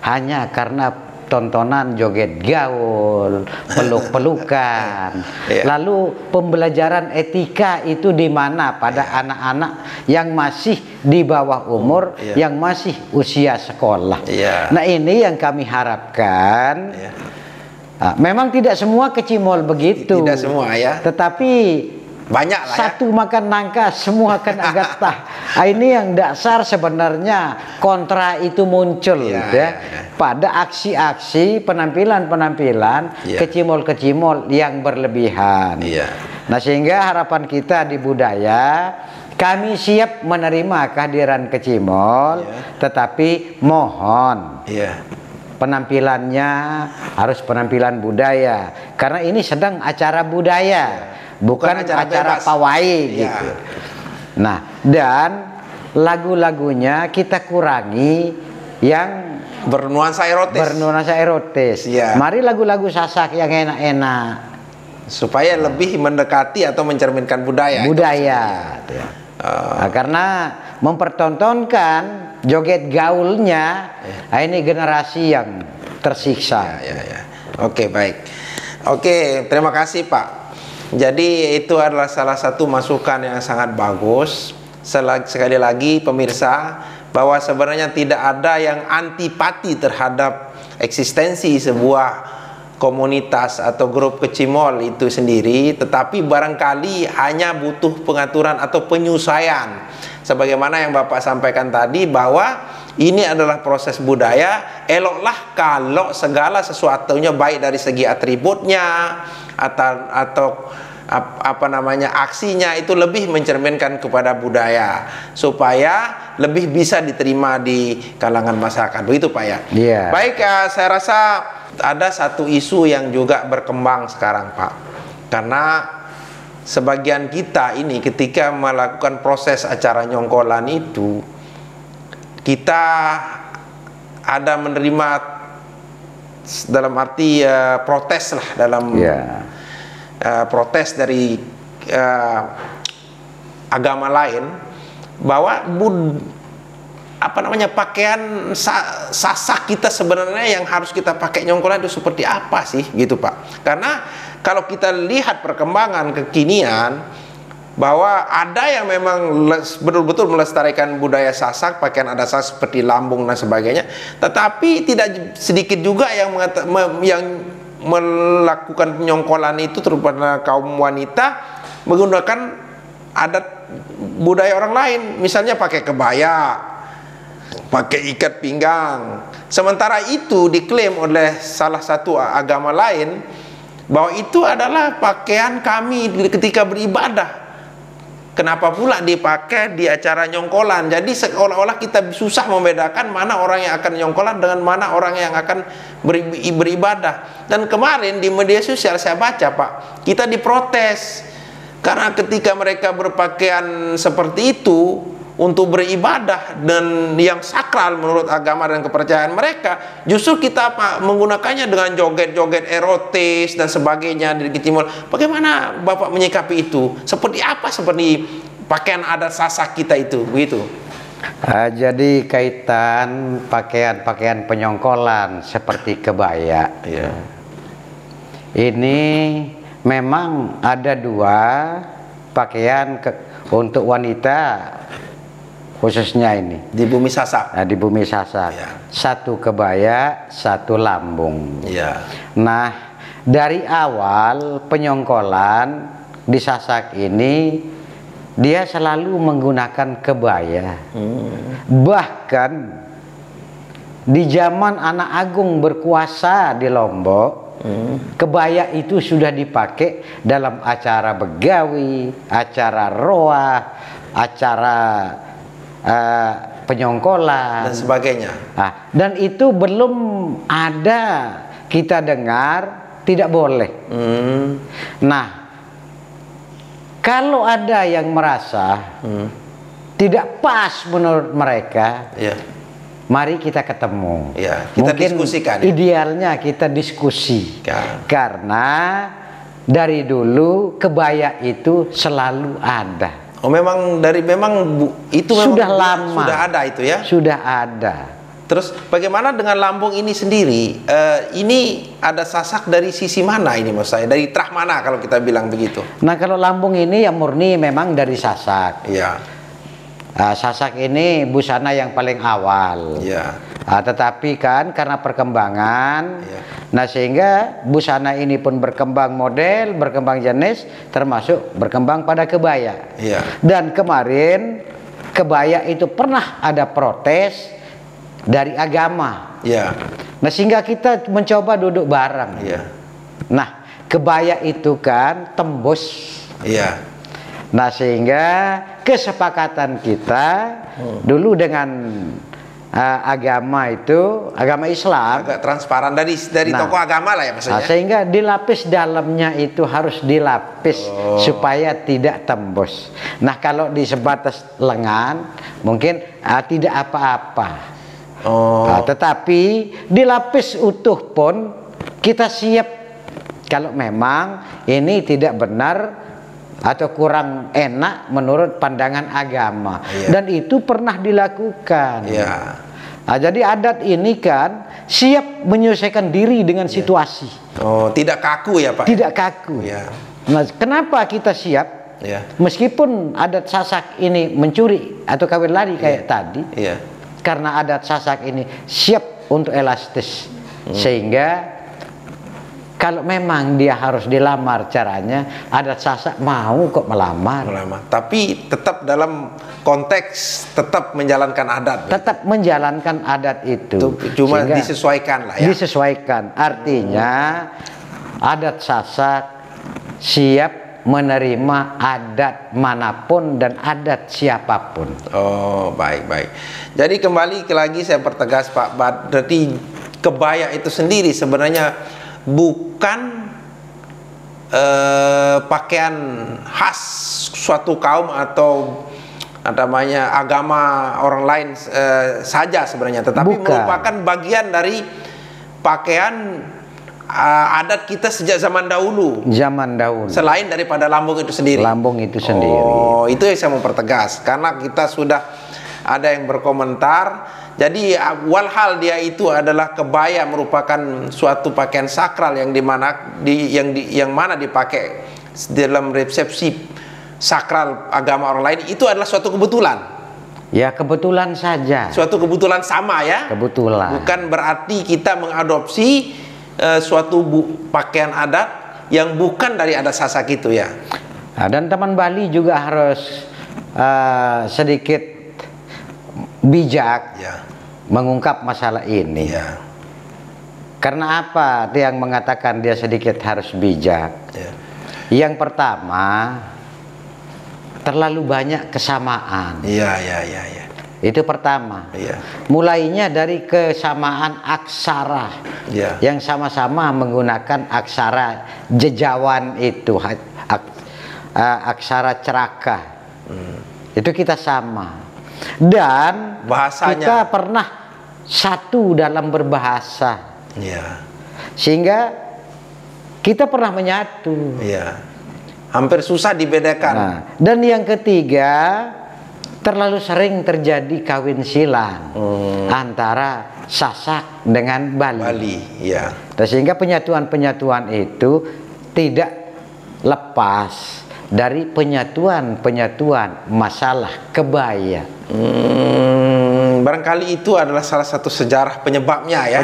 hanya karena tontonan joget gaul, peluk-pelukan? Lalu pembelajaran etika itu di mana pada anak-anak yang masih di bawah umur, yang masih usia sekolah? Nah, ini yang kami harapkan. Memang tidak semua kecimol begitu. Tidak semua ya. Tetapi banyak lah satu makan nangka semua akan agatah. Ini yang dasar sebenarnya kontra itu muncul pada aksi-aksi penampilan-penampilan kecimol-kecimol yang berlebihan. Nah, sehingga harapan kita di budaya, kami siap menerima kehadiran kecimol, tetapi mohon penampilannya harus penampilan budaya, karena ini sedang acara budaya. Bukan acara pawai gitu. Nah, dan lagu-lagunya kita kurangi yang bernuansa erotis. Mari lagu-lagu Sasak yang enak-enak, supaya lebih mendekati atau mencerminkan budaya. Nah, karena mempertontonkan joget gaulnya, ini generasi yang tersiksa. Oke, baik. Oke, terima kasih Pak. Jadi itu adalah salah satu masukan yang sangat bagus. Sekali lagi pemirsa, bahwa sebenarnya tidak ada yang antipati terhadap eksistensi sebuah komunitas atau grup kecimol itu sendiri, tetapi barangkali hanya butuh pengaturan atau penyesuaian. Sebagaimana yang Bapak sampaikan tadi, bahwa ini adalah proses budaya. Eloklah kalau segala sesuatunya, baik dari segi atributnya atau aksinya itu lebih mencerminkan kepada budaya, supaya lebih bisa diterima di kalangan masyarakat. Begitu Pak ya. Baik, saya rasa ada satu isu yang juga berkembang sekarang Pak, karena sebagian kita ini ketika melakukan proses acara nyongkolan itu, kita ada menerima dalam arti protes lah, dalam protes dari agama lain, bahwa pakaian Sasak kita sebenarnya yang harus kita pakai nyongkolan itu seperti apa sih gitu Pak. Karena kalau kita lihat perkembangan kekinian, bahwa ada yang memang betul-betul melestarikan budaya Sasak, pakaian adat Sasak seperti lambung dan sebagainya, tetapi tidak sedikit juga yang melakukan penyongkolan itu, terutama kaum wanita, menggunakan adat budaya orang lain, misalnya pakai kebaya, pakai ikat pinggang. Sementara itu diklaim oleh salah satu agama lain bahwa itu adalah pakaian kami ketika beribadah. Kenapa pula dipakai di acara nyongkolan? Jadi seolah-olah kita susah membedakan mana orang yang akan nyongkolan dengan mana orang yang akan beribadah. Dan kemarin di media sosial saya baca Pak, kita diprotes karena ketika mereka berpakaian seperti itu untuk beribadah dan yang sakral menurut agama dan kepercayaan mereka, justru kita menggunakannya dengan joget-joget erotis dan sebagainya di kecimol. Bagaimana Bapak menyikapi itu? Seperti apa seperti pakaian adat Sasak kita itu, begitu? Jadi kaitan pakaian-pakaian penyongkolan seperti kebaya, ini memang ada dua pakaian untuk wanita, khususnya ini di bumi Sasak. Di bumi Sasak, satu kebaya, satu lambung. Nah, dari awal penyongkolan di Sasak ini, dia selalu menggunakan kebaya. Bahkan di zaman Anak Agung berkuasa di Lombok, kebaya itu sudah dipakai dalam acara begawi, acara roah, acara penyongkolan dan sebagainya. Dan itu belum ada kita dengar tidak boleh. Nah, kalau ada yang merasa tidak pas menurut mereka, mari kita ketemu. Kita mungkin diskusikan. Idealnya kita diskusi. Karena dari dulu kebaya itu selalu ada. Oh, memang itu sudah memang lama. Sudah ada itu ya? Sudah ada. Terus bagaimana dengan lambung ini sendiri? Ini ada sasak dari sisi mana ini maksud saya? Dari trah mana kalau kita bilang begitu? Nah, kalau lambung ini yang murni memang dari sasak. Sasak ini busana yang paling awal. Tetapi kan karena perkembangan, nah sehingga busana ini pun berkembang model, berkembang jenis, termasuk berkembang pada kebaya. Dan kemarin kebaya itu pernah ada protes dari agama. Nah sehingga kita mencoba duduk bareng. Nah kebaya itu kan tembus. Nah sehingga kesepakatan kita dulu dengan agama itu, agama Islam agak transparan dari tokoh agama lah ya maksudnya. Sehingga dilapis dalamnya itu harus dilapis supaya tidak tembus. Nah kalau di sebatas lengan mungkin tidak apa-apa. Tetapi dilapis utuh pun kita siap kalau memang ini tidak benar atau kurang enak menurut pandangan agama. Dan itu pernah dilakukan. Jadi adat ini kan siap menyesuaikan diri dengan situasi. Tidak kaku ya Pak? Tidak kaku. Nah, kenapa kita siap? Meskipun adat Sasak ini mencuri atau kawin lari kayak tadi, karena adat Sasak ini siap untuk elastis, sehingga kalau memang dia harus dilamar caranya, adat Sasak mau kok melamar. Tapi tetap dalam konteks tetap menjalankan adat. Tetap menjalankan adat itu. Cuma disesuaikan lah ya. Disesuaikan. Artinya adat Sasak siap menerima adat manapun dan adat siapapun. Baik. Jadi kembali lagi saya pertegas Pak Bad, berarti kebaya itu sendiri sebenarnya bukan pakaian khas suatu kaum atau namanya agama orang lain saja sebenarnya, tetapi merupakan bagian dari pakaian adat kita sejak zaman dahulu. Selain daripada lambung itu sendiri. Itu yang saya mau pertegas karena kita sudah ada yang berkomentar. Jadi walhal dia itu adalah kebaya merupakan suatu pakaian sakral yang mana dipakai dalam resepsi sakral agama orang lain, itu adalah suatu kebetulan. Ya kebetulan saja. Suatu kebetulan sama ya. Kebetulan. Bukan berarti kita mengadopsi suatu pakaian adat yang bukan dari adat Sasak itu ya. Dan teman Bali juga harus sedikit bijak mengungkap masalah ini. Karena apa yang mengatakan dia sedikit harus bijak? Yang pertama, terlalu banyak kesamaan. Itu pertama. Mulainya dari kesamaan aksara yang sama-sama menggunakan aksara jejawan itu, aksara ceraka. Itu kita sama. Dan bahasanya kita pernah satu dalam berbahasa, sehingga kita pernah menyatu. Hampir susah dibedakan. Dan yang ketiga, terlalu sering terjadi kawin silang antara Sasak dengan Bali. Sehingga penyatuan-penyatuan itu tidak lepas dari penyatuan masalah kebaya. Barangkali itu adalah salah satu sejarah penyebabnya ya.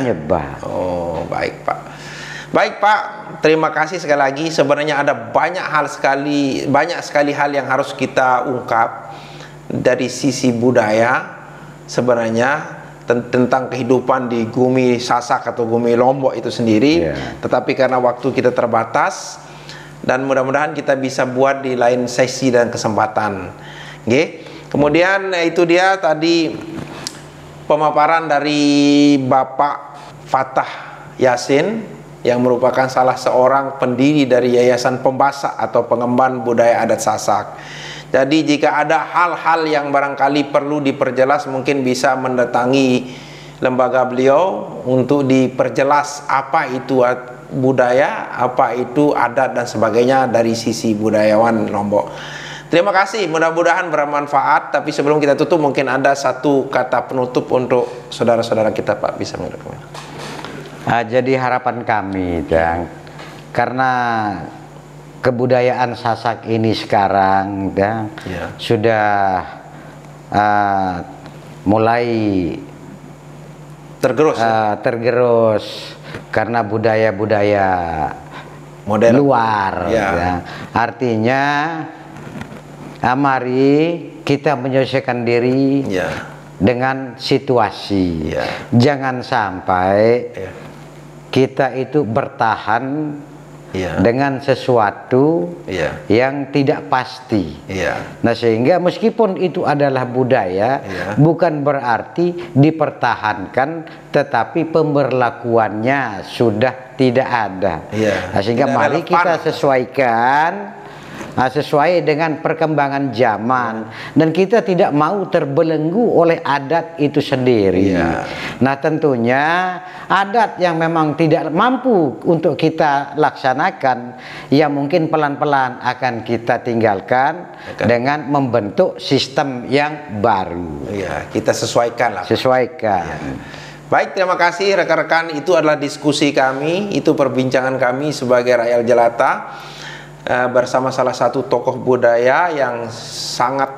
Baik Pak. Baik Pak, terima kasih sekali lagi. Sebenarnya ada banyak sekali hal yang harus kita ungkap dari sisi budaya sebenarnya tentang kehidupan di Gumi Sasak atau Gumi Lombok itu sendiri. Tetapi karena waktu kita terbatas, dan mudah-mudahan kita bisa buat di lain sesi dan kesempatan. Kemudian itu dia tadi pemaparan dari Bapak Fatah Yasin yang merupakan salah seorang pendiri dari Yayasan Pembasak atau Pengemban Budaya Adat Sasak. Jadi jika ada hal-hal yang barangkali perlu diperjelas, mungkin bisa mendatangi lembaga beliau untuk diperjelas apa itu budaya, apa itu adat dan sebagainya dari sisi budayawan Lombok. Terima kasih, mudah-mudahan bermanfaat. Tapi sebelum kita tutup, mungkin ada satu kata penutup untuk saudara-saudara kita, Pak, bisa menurut. Jadi harapan kami, Dang, karena kebudayaan Sasak ini sekarang, Dang, sudah mulai tergerus karena budaya-budaya modern luar. Ya. Artinya, mari kita menyesuaikan diri dengan situasi. Jangan sampai kita itu bertahan dengan sesuatu yang tidak pasti. Nah, sehingga meskipun itu adalah budaya, bukan berarti dipertahankan, tetapi pemberlakuannya sudah tidak ada. Nah, sehingga mari kita sesuaikan sesuai dengan perkembangan zaman, dan kita tidak mau terbelenggu oleh adat itu sendiri. Nah, tentunya adat yang memang tidak mampu untuk kita laksanakan, ya mungkin pelan-pelan akan kita tinggalkan dengan membentuk sistem yang baru. Kita sesuaikan lah. Baik, terima kasih rekan-rekan. Itu adalah diskusi kami, itu perbincangan kami sebagai rakyat jelata bersama salah satu tokoh budaya yang sangat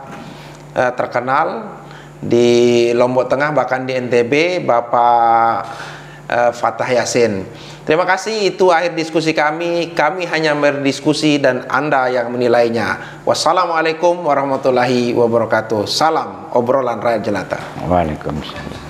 terkenal di Lombok Tengah, bahkan di NTB, Bapak Fatah Yasin. Terima kasih, itu akhir diskusi kami. Kami hanya berdiskusi dan Anda yang menilainya. Wassalamualaikum warahmatullahi wabarakatuh. Salam obrolan rakyat jelata. Waalaikumsalam.